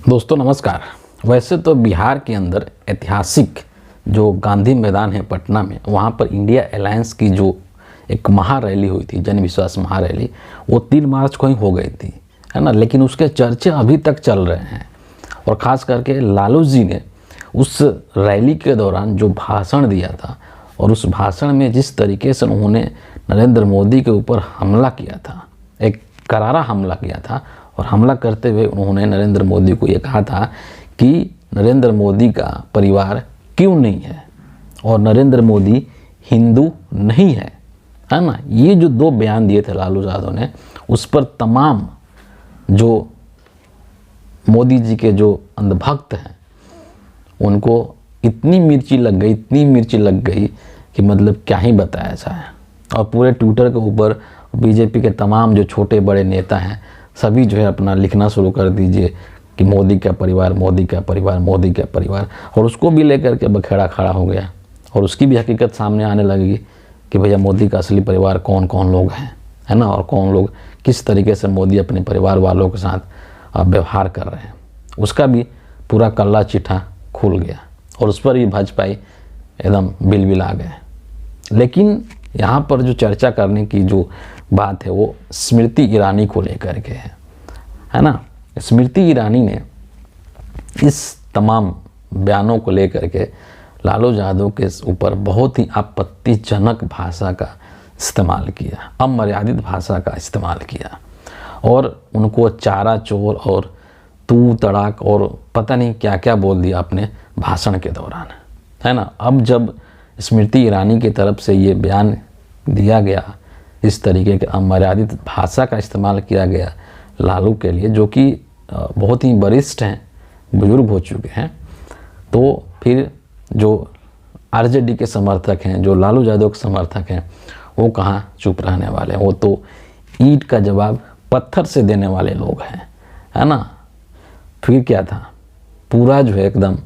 दोस्तों नमस्कार। वैसे तो बिहार के अंदर ऐतिहासिक जो गांधी मैदान है पटना में, वहाँ पर इंडिया अलायंस की जो एक महारैली हुई थी, जन विश्वास महारैली, वो 3 मार्च को ही हो गई थी, है ना। लेकिन उसके चर्चे अभी तक चल रहे हैं और ख़ास करके लालू जी ने उस रैली के दौरान जो भाषण दिया था और उस भाषण में जिस तरीके से उन्होंने नरेंद्र मोदी के ऊपर हमला किया था, एक करारा हमला किया था, और हमला करते हुए उन्होंने नरेंद्र मोदी को ये कहा था कि नरेंद्र मोदी का परिवार क्यों नहीं है और नरेंद्र मोदी हिंदू नहीं है ना। ये जो 2 बयान दिए थे लालू यादव ने, उस पर तमाम जो मोदी जी के जो अंधभक्त हैं उनको इतनी मिर्ची लग गई कि मतलब क्या ही बताया जाए। और पूरे ट्विटर के ऊपर बीजेपी के तमाम जो छोटे बड़े नेता हैं सभी जो है अपना लिखना शुरू कर दीजिए कि मोदी का परिवार, मोदी का परिवार, मोदी का परिवार, और उसको भी लेकर के बखेड़ा खड़ा हो गया और उसकी भी हकीकत सामने आने लगेगी कि भैया मोदी का असली परिवार कौन कौन लोग हैं, है ना, और कौन लोग किस तरीके से मोदी अपने परिवार वालों के साथ व्यवहार कर रहे हैं। उसका भी पूरा कल्ला चिट्ठा खुल गया और उस पर भी भाजपाई एकदम बिल आ गए। लेकिन यहाँ पर जो चर्चा करने की जो बात है वो स्मृति ईरानी को लेकर के है ना। स्मृति ईरानी ने इस तमाम बयानों को लेकर के लालू यादव के ऊपर बहुत ही आपत्तिजनक भाषा का इस्तेमाल किया, अमर्यादित भाषा का इस्तेमाल किया और उनको चारा चोर और तू तड़ाक और पता नहीं क्या क्या बोल दिया अपने भाषण के दौरान, है ना। अब जब स्मृति ईरानी की तरफ से ये बयान दिया गया, इस तरीके के अमर्यादित भाषा का इस्तेमाल किया गया लालू के लिए, जो कि बहुत ही वरिष्ठ हैं, बुजुर्ग हो चुके हैं, तो फिर जो आरजेडी के समर्थक हैं, जो लालू यादव के समर्थक हैं, वो कहाँ चुप रहने वाले हैं। वो तो ईंट का जवाब पत्थर से देने वाले लोग हैं, है ना। फिर क्या था, पूरा जो है एकदम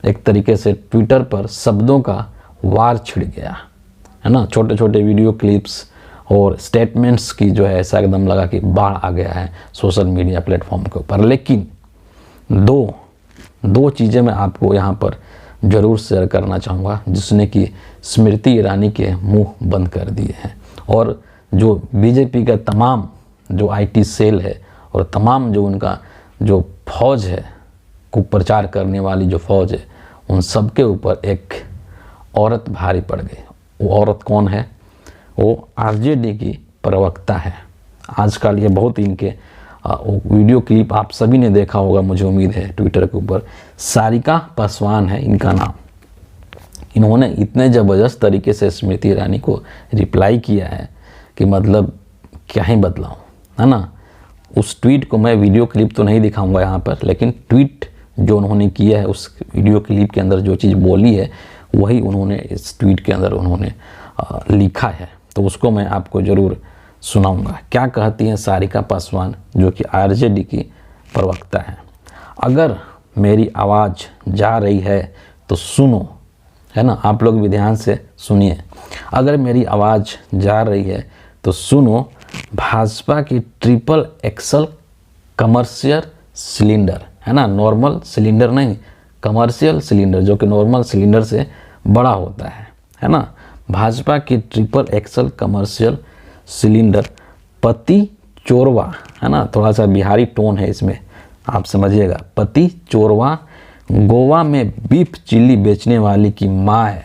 एक तरीके से ट्विटर पर शब्दों का वार छिड़ गया, है ना। छोटे छोटे वीडियो क्लिप्स और स्टेटमेंट्स की जो है ऐसा एकदम लगा कि बाढ़ आ गया है सोशल मीडिया प्लेटफॉर्म के ऊपर। लेकिन दो चीज़ें मैं आपको यहाँ पर ज़रूर शेयर करना चाहूँगा जिसने कि स्मृति ईरानी के मुंह बंद कर दिए हैं, और जो बीजेपी का तमाम जो आईटी सेल है और तमाम जो उनका जो फौज है, कुप्रचार करने वाली जो फौज है, उन सब के ऊपर एक औरत भारी पड़ गई। वो औरत कौन है? वो आरजेडी की प्रवक्ता है। आजकल ये बहुत इनके वीडियो क्लिप आप सभी ने देखा होगा, मुझे उम्मीद है, ट्विटर के ऊपर। सारिका पासवान है इनका नाम। इन्होंने इतने ज़बरदस्त तरीके से स्मृति ईरानी को रिप्लाई किया है कि मतलब क्या ही बतलाऊँ, है ना। उस ट्वीट को मैं वीडियो क्लिप तो नहीं दिखाऊंगा यहाँ पर, लेकिन ट्वीट जो उन्होंने किया है उस वीडियो क्लिप के अंदर जो चीज़ बोली है वही उन्होंने इस ट्वीट के अंदर उन्होंने लिखा है, तो उसको मैं आपको ज़रूर सुनाऊंगा। क्या कहती हैं सारिका पासवान, जो कि आरजेडी की प्रवक्ता है। अगर मेरी आवाज़ जा रही है तो सुनो, है ना, आप लोग भी ध्यान से सुनिए। अगर मेरी आवाज़ जा रही है तो सुनो, भाजपा की ट्रिपल एक्सल कमर्शियल सिलेंडर, है ना, नॉर्मल सिलेंडर नहीं, कमर्शियल सिलेंडर, जो कि नॉर्मल सिलेंडर से बड़ा होता है ना। भाजपा की ट्रिपल एक्सल कमर्शियल सिलेंडर पति चोरवा, है ना, थोड़ा सा बिहारी टोन है इसमें, आप समझिएगा। पति चोरवा गोवा में बीफ चिल्ली बेचने वाली की माँ है।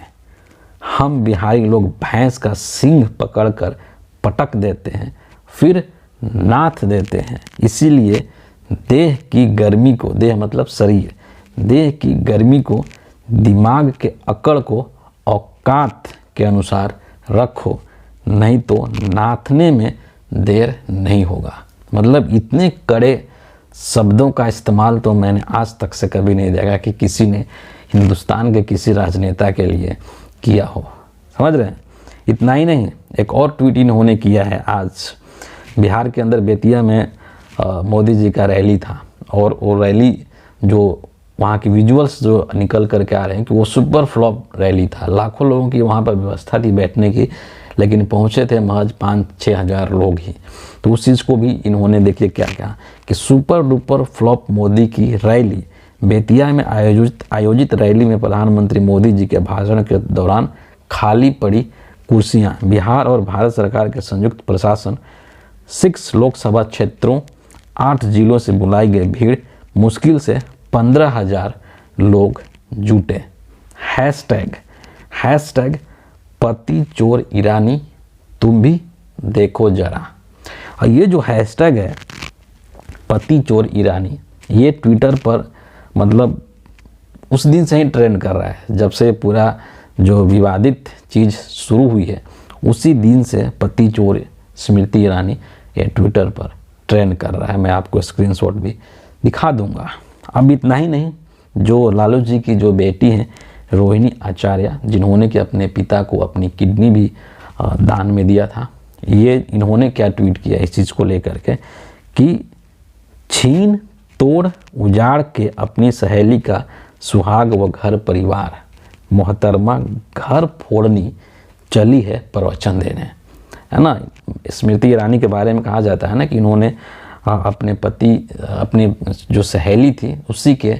हम बिहारी लोग भैंस का सींग पकड़कर पटक देते हैं, फिर नाथ देते हैं। इसीलिए देह की गर्मी को, देह मतलब शरीर, देह की गर्मी को, दिमाग के अकड़ को औकात के अनुसार रखो, नहीं तो नाथने में देर नहीं होगा। मतलब इतने कड़े शब्दों का इस्तेमाल तो मैंने आज तक से कभी नहीं देखा कि किसी ने हिंदुस्तान के किसी राजनेता के लिए किया हो, समझ रहे हैं। इतना ही नहीं, एक और ट्वीट इन्होंने किया है। आज बिहार के अंदर बेतिया में मोदी जी का रैली था और वो रैली जो वहाँ की विजुअल्स जो निकल करके आ रहे हैं कि वो सुपर फ्लॉप रैली था। लाखों लोगों की वहाँ पर व्यवस्था थी बैठने की, लेकिन पहुँचे थे महज 5-6 हज़ार लोग ही। तो उस चीज़ को भी इन्होंने देखिए क्या कहा कि सुपर डुपर फ्लॉप मोदी की रैली। बेतिया में आयोजित रैली में प्रधानमंत्री मोदी जी के भाषण के दौरान खाली पड़ी कुर्सियां। बिहार और भारत सरकार के संयुक्त प्रशासन 6 लोकसभा क्षेत्रों 8 जिलों से बुलाई गई भीड़, मुश्किल से 15,000 लोग जुटे। हैशटैग पति चोर ईरानी तुम भी देखो जरा। और ये जो हैशटैग है पति चोर ईरानी, ये ट्विटर पर मतलब उस दिन से ही ट्रेंड कर रहा है। जब से पूरा जो विवादित चीज़ शुरू हुई है उसी दिन से पति चोर स्मृति ईरानी ये ट्विटर पर ट्रेंड कर रहा है। मैं आपको स्क्रीनशॉट भी दिखा दूंगा। अब इतना ही नहीं, जो लालू जी की जो बेटी हैं रोहिणी आचार्य, जिन्होंने कि अपने पिता को अपनी किडनी भी दान में दिया था, ये इन्होंने क्या ट्वीट किया इस चीज़ को लेकर के कि छीन तोड़ उजाड़ के अपनी सहेली का सुहाग व घर परिवार, मोहतरमा घर फोड़नी चली है प्रवचन देने, है ना। स्मृति ईरानी के बारे में कहा जाता है ना कि इन्होंने अपने पति, अपनी जो सहेली थी उसी के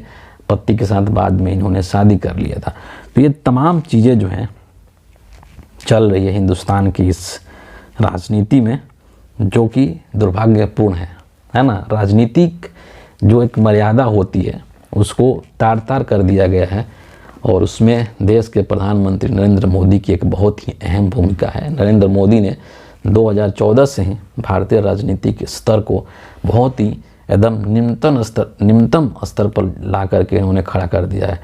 पति के साथ बाद में इन्होंने शादी कर लिया था। तो ये तमाम चीज़ें जो हैं चल रही है हिंदुस्तान की इस राजनीति में, जो कि दुर्भाग्यपूर्ण है ना। राजनीतिक जो एक मर्यादा होती है उसको तार तार कर दिया गया है और उसमें देश के प्रधानमंत्री नरेंद्र मोदी की एक बहुत ही अहम भूमिका है। नरेंद्र मोदी ने 2014 से ही भारतीय राजनीति के स्तर को बहुत ही एकदम निम्नतम स्तर पर ला करके उन्होंने खड़ा कर दिया है।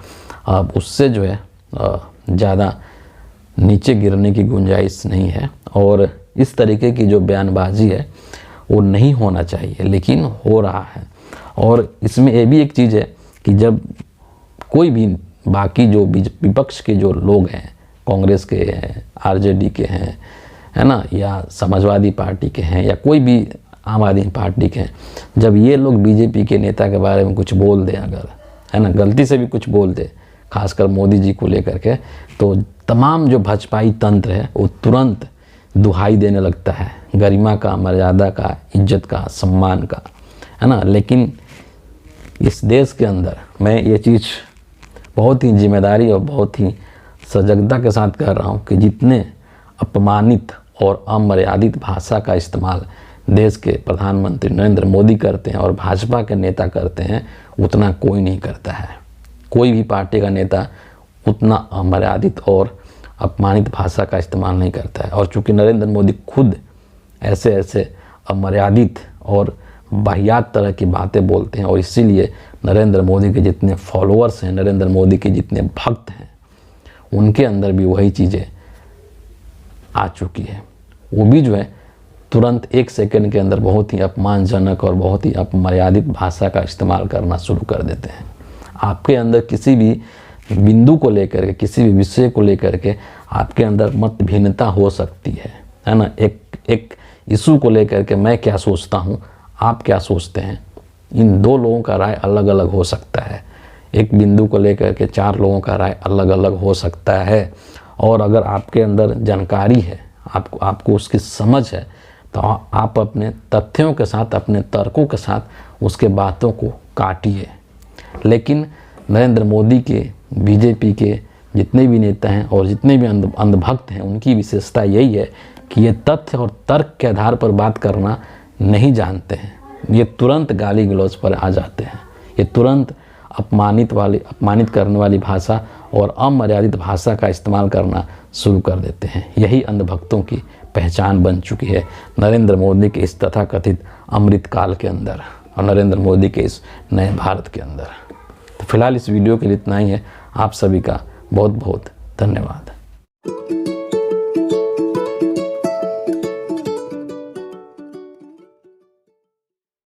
अब उससे जो है ज़्यादा नीचे गिरने की गुंजाइश नहीं है और इस तरीके की जो बयानबाजी है वो नहीं होना चाहिए, लेकिन हो रहा है। और इसमें ये भी एक चीज़ है कि जब कोई भी बाकी जो विपक्ष के जो लोग हैं, कांग्रेस के हैं, आरजेडी के हैं, है ना, या समाजवादी पार्टी के हैं, या कोई भी आम आदमी पार्टी के हैं, जब ये लोग बीजेपी के नेता के बारे में कुछ बोल दें अगर, है ना, गलती से भी कुछ बोल दे, खासकर मोदी जी को लेकर के, तो तमाम जो भाजपाई तंत्र है वो तुरंत दुहाई देने लगता है गरिमा का, मर्यादा का, इज्जत का, सम्मान का, है ना। लेकिन इस देश के अंदर मैं ये चीज़ बहुत ही जिम्मेदारी और बहुत ही सजगता के साथ कह रहा हूँ कि जितने अपमानित और अमर्यादित भाषा का इस्तेमाल देश के प्रधानमंत्री नरेंद्र मोदी करते हैं और भाजपा के नेता करते हैं, उतना कोई नहीं करता है। कोई भी पार्टी का नेता उतना अमर्यादित और अपमानित भाषा का इस्तेमाल नहीं करता है। और चूँकि नरेंद्र मोदी खुद ऐसे अमर्यादित और वाहियात तरह की बातें बोलते हैं और इसीलिए नरेंद्र मोदी के जितने फॉलोअर्स हैं, नरेंद्र मोदी के जितने भक्त हैं, उनके अंदर भी वही चीज़ें आ चुकी है। वो भी जो है तुरंत 1 सेकंड के अंदर बहुत ही अपमानजनक और बहुत ही अपमर्यादित भाषा का इस्तेमाल करना शुरू कर देते हैं। आपके अंदर किसी भी बिंदु को लेकर के, किसी भी विषय को लेकर के आपके अंदर मत भिन्नता हो सकती है ना। एक इशू को लेकर के मैं क्या सोचता हूँ, आप क्या सोचते हैं, इन 2 लोगों का राय अलग अलग हो सकता है। एक बिंदु को लेकर के 4 लोगों का राय अलग अलग हो सकता है। और अगर आपके अंदर जानकारी है, आपको उसकी समझ है, तो आप अपने तथ्यों के साथ, अपने तर्कों के साथ उसके बातों को काटिए। लेकिन नरेंद्र मोदी के, बीजेपी के जितने भी नेता हैं और जितने भी अंधभक्त हैं, उनकी विशेषता यही है कि ये तथ्य और तर्क के आधार पर बात करना नहीं जानते हैं। ये तुरंत गाली गलौज पर आ जाते हैं। ये तुरंत अपमानित करने वाली भाषा और अमर्यादित भाषा का इस्तेमाल करना शुरू कर देते हैं। यही अंधभक्तों की पहचान बन चुकी है नरेंद्र मोदी के इस तथाकथित अमृत काल के अंदर और नरेंद्र मोदी के इस नए भारत के अंदर। तो फिलहाल इस वीडियो के लिए इतना ही है। आप सभी का बहुत बहुत धन्यवाद।